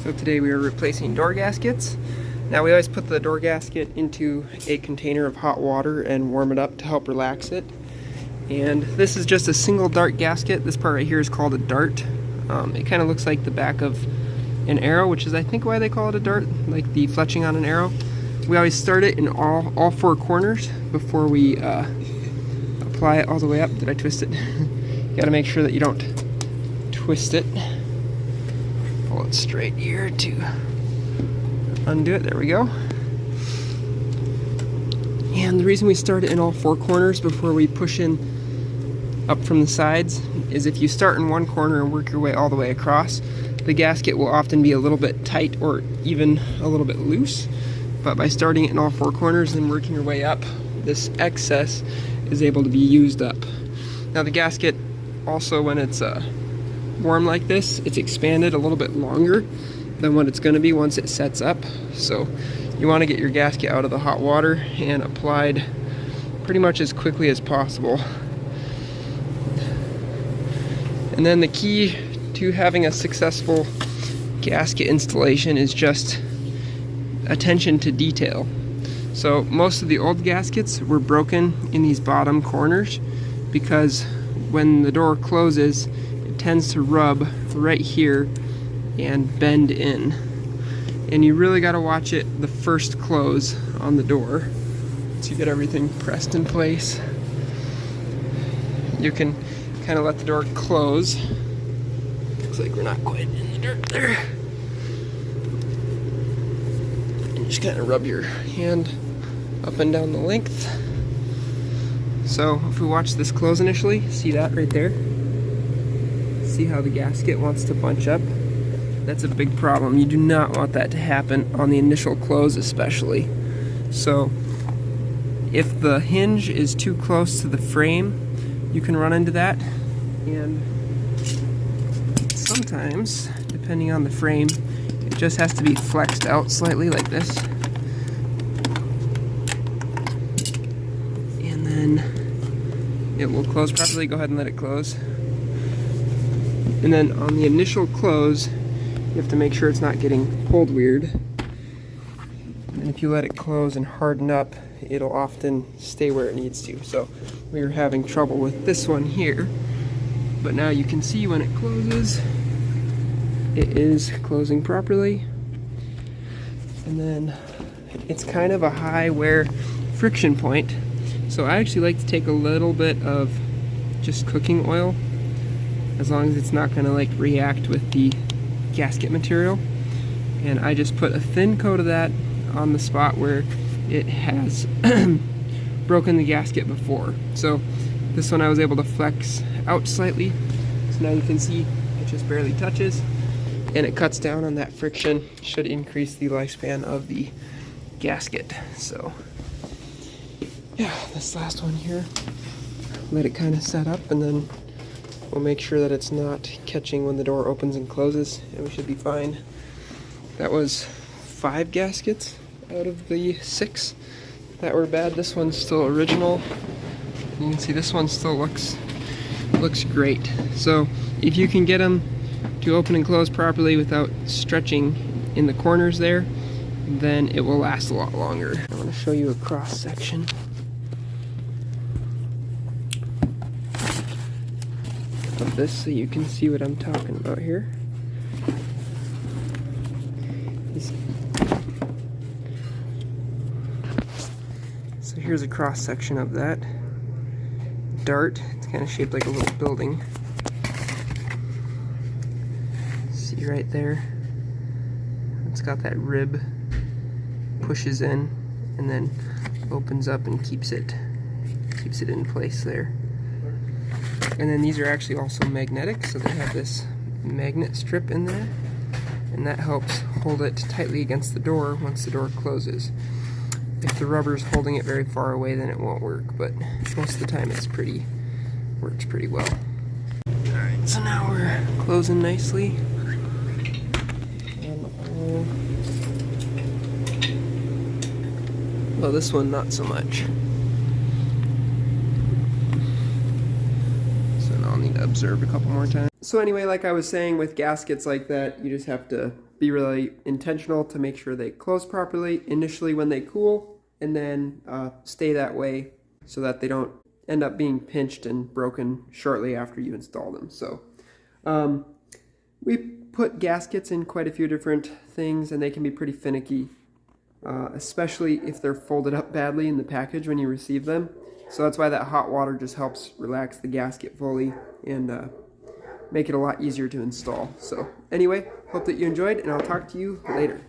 So today we are replacing door gaskets. Now we always put the door gasket into a container of hot water and warm it up to help relax it. And this is just a single dart gasket. This part right here is called a dart. It kind of looks like the back of an arrow, which is I think why they call it a dart, like the fletching on an arrow. We always start it in all four corners before we apply it all the way up. Did I twist it? You gotta make sure that you don't twist it. Pull it straight here to undo it. There we go. And the reason we start it in all four corners before we push in up from the sides is if you start in one corner and work your way all the way across, the gasket will often be a little bit tight or even a little bit loose. But by starting it in all four corners and working your way up, this excess is able to be used up. Now the gasket also, when it's warm like this, it's expanded a little bit longer than what it's going to be once it sets up. So you want to get your gasket out of the hot water and applied pretty much as quickly as possible. And then the key to having a successful gasket installation is just attention to detail. So most of the old gaskets were broken in these bottom corners because when the door closes, it tends to rub right here and bend in. And you really got to watch it the first close on the door. So you get everything pressed in place. You can kind of let the door close. Looks like we're not quite in the dirt there. And just kind of rub your hand up and down the length. So if we watch this close initially, see that right there? See how the gasket wants to bunch up? That's a big problem. You do not want that to happen on the initial close especially. So if the hinge is too close to the frame, you can run into that. And sometimes, depending on the frame, it just has to be flexed out slightly like this. And then it will close properly. Go ahead and let it close. And then on the initial close, you have to make sure it's not getting pulled weird. And if you let it close and harden up, it'll often stay where it needs to. So we were having trouble with this one here, but now you can see when it closes, it is closing properly. And then it's kind of a high wear friction point. So I actually like to take a little bit of just cooking oil, as long as it's not going to like react with the gasket material. And I just put a thin coat of that on the spot where it has broken the gasket before. So this one I was able to flex out slightly. So now you can see it just barely touches. And it cuts down on that friction, should increase the lifespan of the gasket. So yeah, this last one here, let it kind of set up, and then we'll make sure that it's not catching when the door opens and closes, and we should be fine. That was 5 gaskets out of the 6 that were bad. This one's still original. You can see this one still looks great. So if you can get them to open and close properly without stretching in the corners there, then it will last a lot longer. I want to show you a cross section of this so you can see what I'm talking about here. So here's a cross section of that dart. It's kind of shaped like a little building. See right there? It's got that rib, pushes in, and then opens up and keeps it in place there. And then these are actually also magnetic, so they have this magnet strip in there, and that helps hold it tightly against the door once the door closes. If the rubber's holding it very far away, then it won't work, but most of the time works pretty well. Alright, so now we're closing nicely. Well, this one not so much. So now I'll need to observe a couple more times. So anyway, like I was saying, with gaskets like that, you just have to be really intentional to make sure they close properly initially when they cool, and then stay that way so that they don't end up being pinched and broken shortly after you install them. So we put gaskets in quite a few different things, and they can be pretty finicky, especially if they're folded up badly in the package when you receive them. So that's why that hot water just helps relax the gasket fully and make it a lot easier to install. So anyway, hope that you enjoyed, and I'll talk to you later.